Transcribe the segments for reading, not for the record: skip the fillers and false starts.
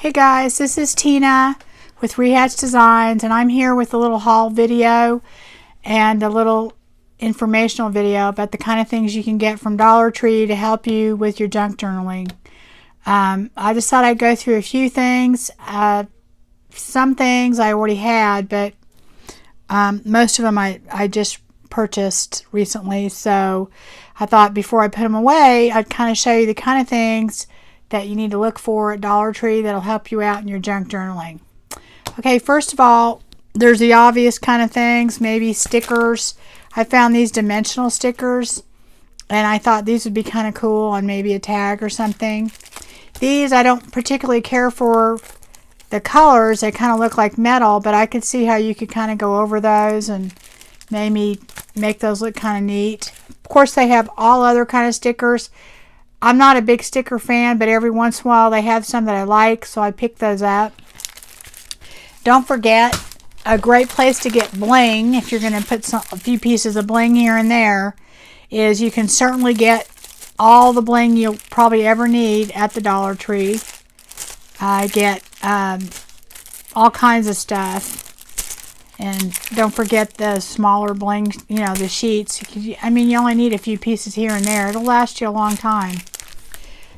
Hey guys, this is Tina with Rehatch Designs, and I'm here with a little haul video and a little informational video about the kind of things you can get from Dollar Tree to help you with your junk journaling. I just thought I'd go through a few things. Some things I already had, but most of them I just purchased recently, so I thought before I put them away, I'd kind of show you the kind of things that you need to look for at Dollar Tree that'll help you out in your junk journaling. Okay, first of all, there's the obvious kind of things, maybe stickers. I found these dimensional stickers, and I thought these would be kind of cool on maybe a tag or something. These I don't particularly care for the colors. They kind of look like metal, but I could see how you could kind of go over those and maybe make those look kind of neat. Of course, they have all other kind of stickers. I'm not a big sticker fan, but every once in a while they have some that I like, so I pick those up. Don't forget, a great place to get bling, if you're going to put a few pieces of bling here and there, is you can certainly get all the bling you'll probably ever need at the Dollar Tree. I get all kinds of stuff. And don't forget the smaller bling, the sheets. I mean, you only need a few pieces here and there. It'll last you a long time.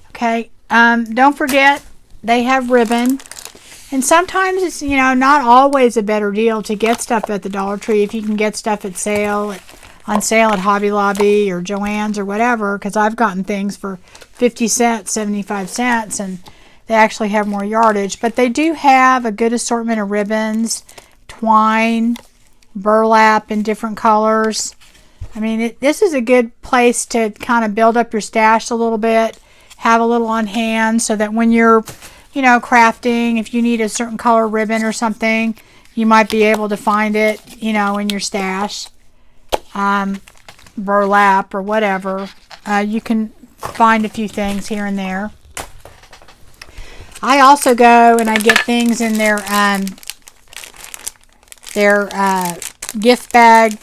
Okay, don't forget they have ribbon. And sometimes it's, not always a better deal to get stuff at the Dollar Tree if you can get stuff on sale at Hobby Lobby or Joann's or whatever, because I've gotten things for 50 cents, 75 cents, and they actually have more yardage. But they do have a good assortment of ribbons, twine, burlap in different colors. I mean, this is a good place to kind of build up your stash a little bit, have a little on hand so that when you're, crafting, if you need a certain color ribbon or something, you might be able to find it, in your stash. Burlap or whatever. You can find a few things here and there. I also go and I get things in their gift bag,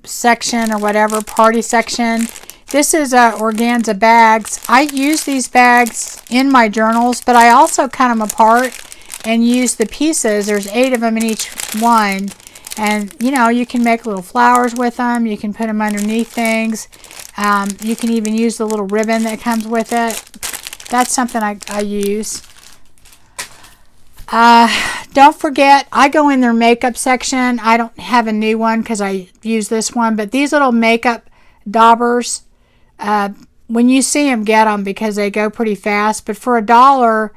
section or whatever, party section. This is organza bags. I use these bags in my journals, but I also cut them apart and use the pieces. There's 8 of them in each one. And, you can make little flowers with them. You can put them underneath things. You can even use the little ribbon that comes with it. That's something I use. Don't forget, I go in their makeup section. I don't have a new one because I use this one. But these little makeup daubers, when you see them, get them because they go pretty fast. But for $1,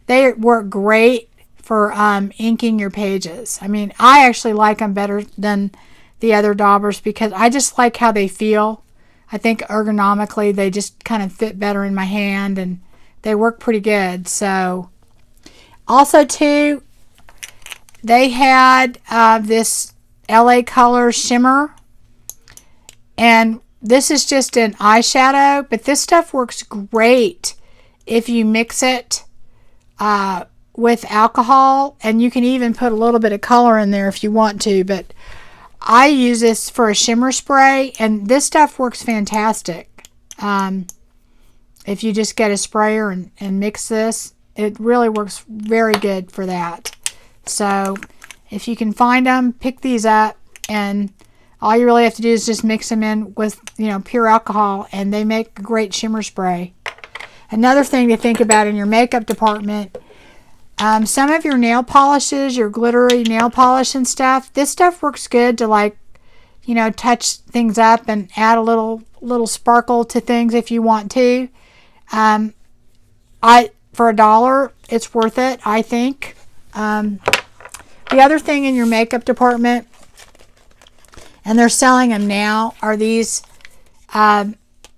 they work great for inking your pages. I mean, I actually like them better than the other daubers because I just like how they feel. I think ergonomically they just kind of fit better in my hand and they work pretty good. So also too, they had this LA Color shimmer, and this is just an eyeshadow, but this stuff works great if you mix it with alcohol, and you can even put a little bit of color in there if you want to, but I use this for a shimmer spray, and this stuff works fantastic. If you just get a sprayer and mix this, it really works very good for that. So if you can find them, pick these up, and all you really have to do is just mix them in with pure alcohol, and they make a great shimmer spray. Another thing to think about in your makeup department, some of your nail polishes, your glittery nail polish and stuff, this stuff works good to touch things up and add a little sparkle to things if you want to. For $1, it's worth it, I think. The other thing in your makeup department, and they're selling them now, are these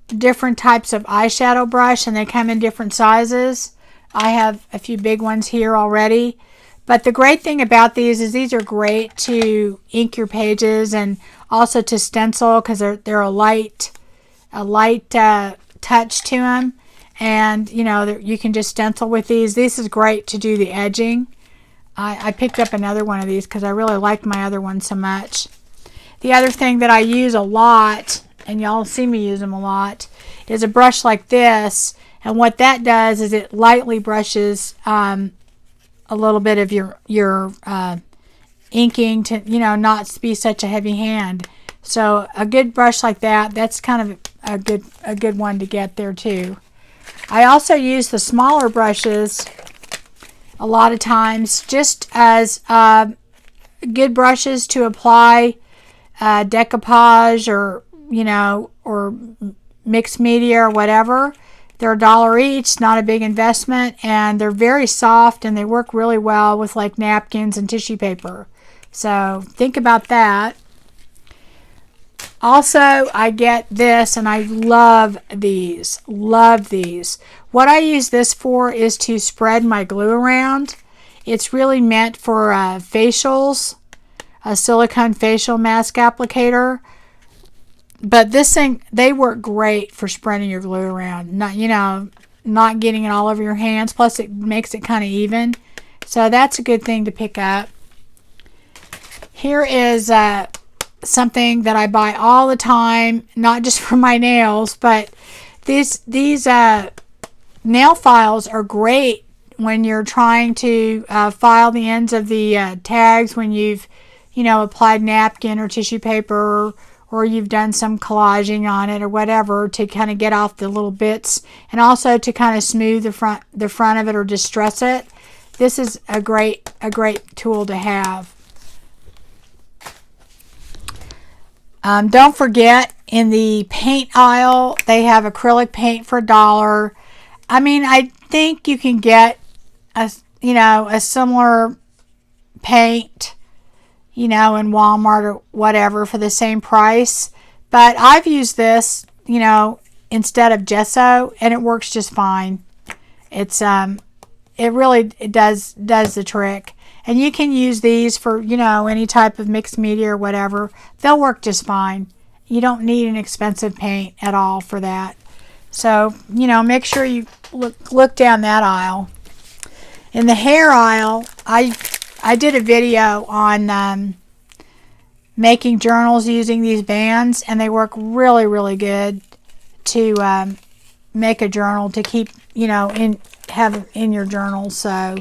different types of eyeshadow brush, and they come in different sizes. I have a few big ones here already. But the great thing about these is these are great to ink your pages and also to stencil because they're a light touch to them. And, you can just stencil with these. This is great to do the edging. I picked up another one of these because I really liked my other one so much. The other thing that I use a lot, and y'all see me use them a lot, is a brush like this. And what that does is it lightly brushes a little bit of your inking to, you know, not be such a heavy hand. So a good brush like that, that's kind of a good one to get there too. I also use the smaller brushes a lot of times just as good brushes to apply decoupage or, you know, or mixed media or whatever. They're $1 each, not a big investment, and they're very soft and they work really well with like napkins and tissue paper. So think about that. Also, I get this, and I love these. Love these. What I use this for is to spread my glue around. It's really meant for facials, a silicone facial mask applicator. But this thing, they work great for spreading your glue around. Not, you know, not getting it all over your hands. Plus, it makes it kind of even. So that's a good thing to pick up. Here is something that I buy all the time, not just for my nails, but these nail files are great when you're trying to file the ends of the tags when you've, you know, applied napkin or tissue paper, or you've done some collaging on it or whatever, to kind of get off the little bits, and also to kind of smooth the front of it or distress it. This is a great tool to have. Don't forget, in the paint aisle, they have acrylic paint for $1. I mean, I think you can get a similar paint, you know, in Walmart or whatever for the same price. But I've used this, you know, instead of gesso, and it works just fine. It's it really does the trick. And you can use these for, you know, any type of mixed media or whatever. They'll work just fine. You don't need an expensive paint at all for that. So, you know, make sure you look down that aisle. In the hair aisle, I did a video on making journals using these bands, and they work really, really good to make a journal to keep, you know, have in your journal. So.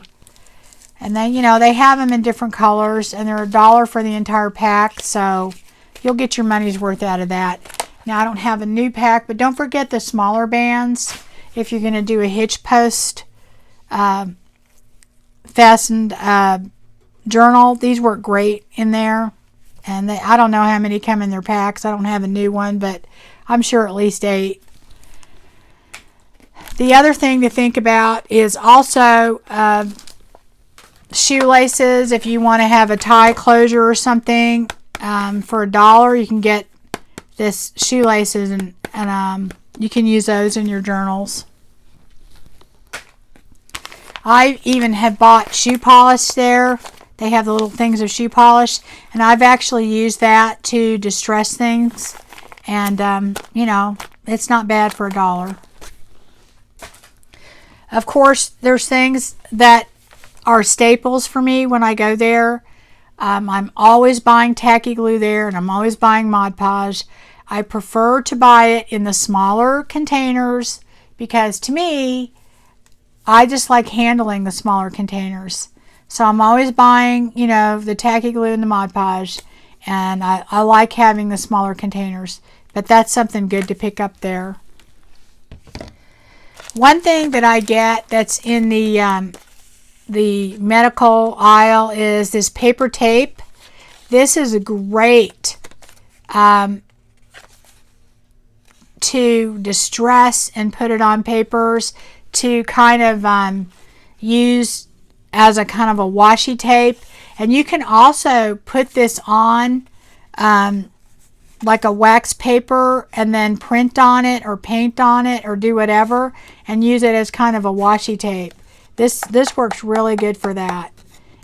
And then, you know, they have them in different colors, and they're $1 for the entire pack, so you'll get your money's worth out of that. Now, I don't have a new pack, but don't forget the smaller bands if you're going to do a hitch post fastened journal. These work great in there, and I don't know how many come in their packs. I don't have a new one, but I'm sure at least 8. The other thing to think about is also shoelaces. If you want to have a tie closure or something, for $1 you can get this shoelaces, and you can use those in your journals. I even have bought shoe polish there. They have the little things of shoe polish, and I've actually used that to distress things, and you know, it's not bad for $1. Of course, there's things that are staples for me when I go there. I'm always buying tacky glue there, and I'm always buying Mod Podge. I prefer to buy it in the smaller containers because, to me, I just like handling the smaller containers. So I'm always buying, you know, the tacky glue and the Mod Podge, and I like having the smaller containers. But that's something good to pick up there. One thing that I get that's in the medical aisle is this paper tape. This is a great to distress and put it on papers, to kind of use as a kind of a washi tape. And you can also put this on like a wax paper and then print on it or paint on it or do whatever and use it as kind of a washi tape. This works really good for that,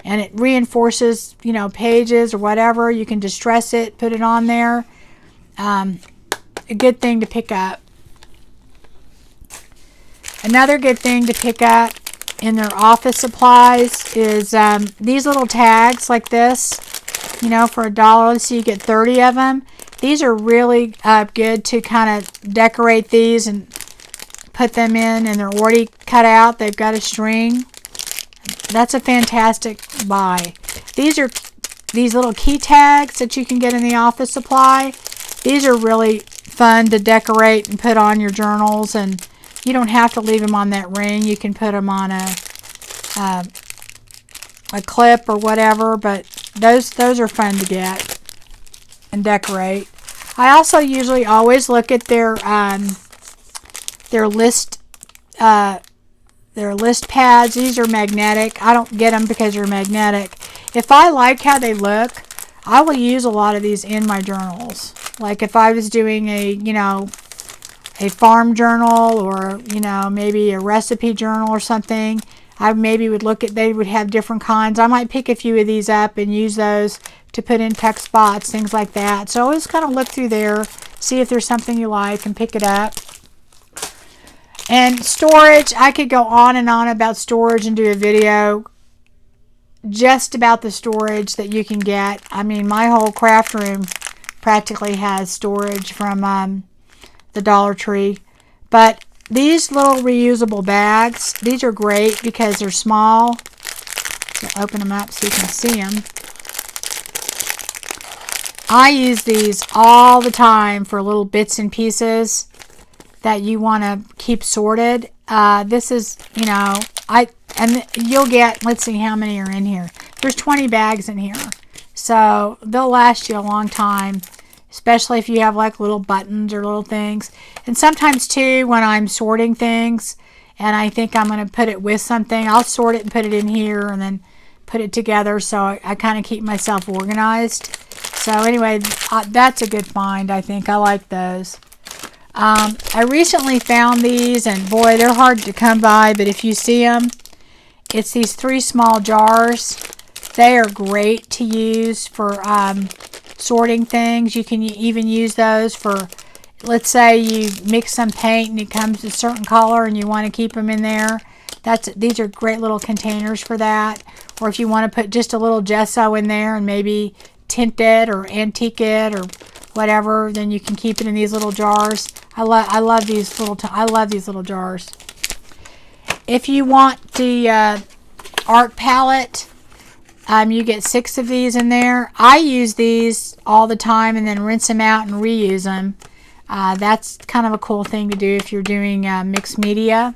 and it reinforces, you know, pages or whatever. You can distress it, put it on there. A good thing to pick up. Another good thing to pick up in their office supplies is these little tags like this, you know, for $1. So you get 30 of them. These are really good to kind of decorate these and put them in, and they're already cut out. They've got a string. That's a fantastic buy. These are these little key tags that you can get in the office supply. These are really fun to decorate and put on your journals, and you don't have to leave them on that ring. You can put them on a clip or whatever, but those are fun to get and decorate. I also usually always look at their list pads. These are magnetic. I don't get them because they're magnetic. If I like how they look, I will use a lot of these in my journals. Like if I was doing a farm journal, or maybe a recipe journal or something, I maybe would look at, they would have different kinds. I might pick a few of these up and use those to put in tuck spots, things like that. So always kind of look through there, see if there's something you like, and pick it up. And storage, I could go on and on about storage and do a video just about the storage that you can get. I mean, my whole craft room practically has storage from the Dollar Tree. But these little reusable bags, these are great because they're small. I'll open them up so you can see them. I use these all the time for little bits and pieces that you want to keep sorted. This is, and you'll get, let's see how many are in here. There's 20 bags in here. So they'll last you a long time, especially if you have like little buttons or little things. And sometimes too, when I'm sorting things and I think I'm going to put it with something, I'll sort it and put it in here and then put it together, so I kind of keep myself organized. So anyway, that's a good find, I think. I like those. I recently found these, and boy, they're hard to come by, but if you see them, it's these 3 small jars. They are great to use for sorting things. You can even use those for, let's say you mix some paint and it comes a certain color and you want to keep them in there. These are great little containers for that. Or if you want to put just a little gesso in there and maybe tint it or antique it or whatever, then you can keep it in these little jars. I love these little jars. If you want the art palette, you get 6 of these in there. I use these all the time and then rinse them out and reuse them. That's kind of a cool thing to do if you're doing mixed media.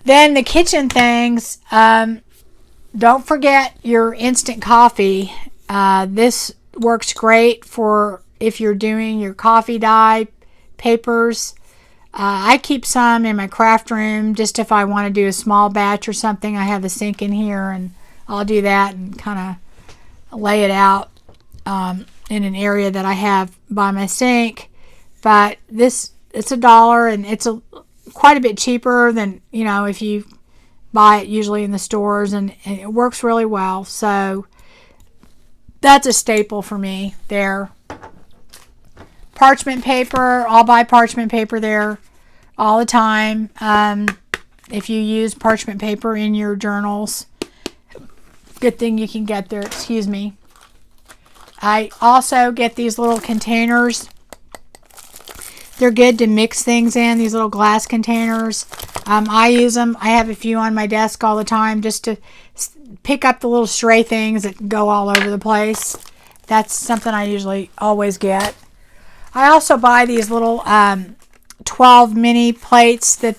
Then the kitchen things, don't forget your instant coffee. This works great for if you're doing your coffee dye papers. I keep some in my craft room just if I want to do a small batch or something. I have a sink in here and I'll do that and kind of lay it out in an area that I have by my sink. But it's $1 and it's quite a bit cheaper than if you buy it usually in the stores, and it works really well. So that's a staple for me there. Parchment paper, I'll buy parchment paper there all the time. If you use parchment paper in your journals, good thing you can get there, excuse me. I also get these little containers. They're good to mix things in, these little glass containers. I use them. I have a few on my desk all the time just to pick up the little stray things that go all over the place. That's something I usually always get. I also buy these little 12 mini plates that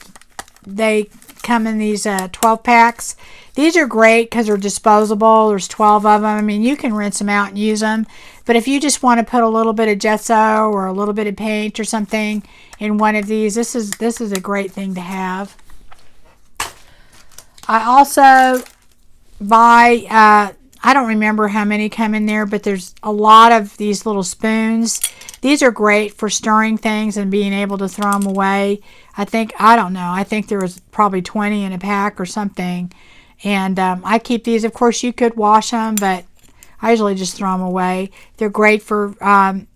they come in these 12 packs. These are great because they're disposable. There's 12 of them. I mean, you can rinse them out and use them. But if you just want to put a little bit of gesso or a little bit of paint or something in one of these, this is a great thing to have. I also buy, I don't remember how many come in there, but there's a lot of these little spoons. These are great for stirring things and being able to throw them away. I think there was probably 20 in a pack or something. And I keep these. Of course, you could wash them, but I usually just throw them away. They're great for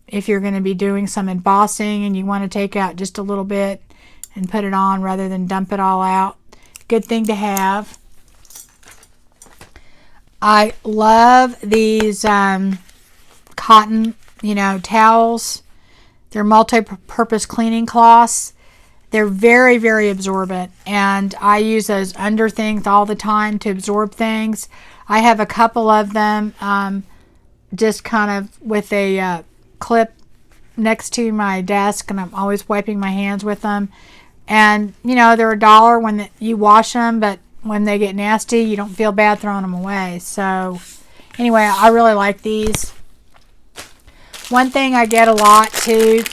if you're going to be doing some embossing and you want to take out just a little bit and put it on rather than dump it all out. Good thing to have. I love these cotton, towels. They're multi-purpose cleaning cloths. They're very, very absorbent, and I use those under things all the time to absorb things. I have a couple of them just kind of with a clip next to my desk, and I'm always wiping my hands with them. And you know, they're $1 when you wash them, but when they get nasty, you don't feel bad throwing them away. So anyway, I really like these. One thing I get a lot too,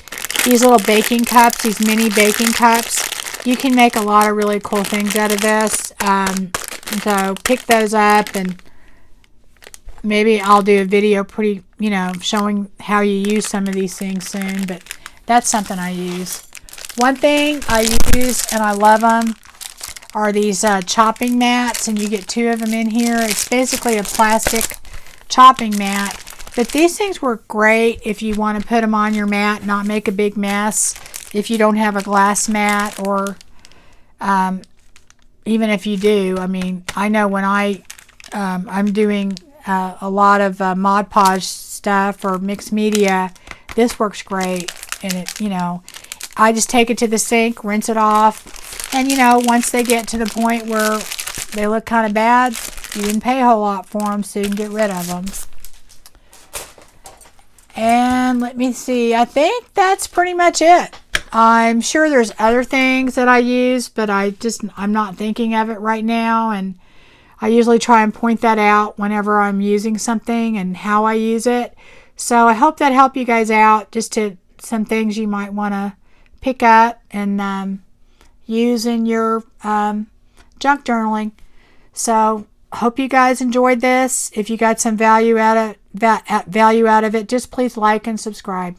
these little baking cups, these mini baking cups. You can make a lot of really cool things out of this. So pick those up, and maybe I'll do a video showing how you use some of these things soon, but that's something I use. One thing I use, and I love them, are these chopping mats, and you get 2 of them in here. It's basically a plastic chopping mat, but these things work great if you want to put them on your mat, not make a big mess. If you don't have a glass mat, or even if you do, I mean, I know when I'm doing a lot of Mod Podge stuff or mixed media, this works great. And it, I just take it to the sink, rinse it off, and once they get to the point where they look kind of bad, you didn't pay a whole lot for them, so you can get rid of them. And let me see, I think that's pretty much it. I'm sure there's other things that I use, but I'm not thinking of it right now, and I usually try and point that out whenever I'm using something and how I use it. So I hope that helped you guys out, just to some things you might want to pick up and use in your junk journaling. So hope you guys enjoyed this. If you got some value out of it, just please like and subscribe.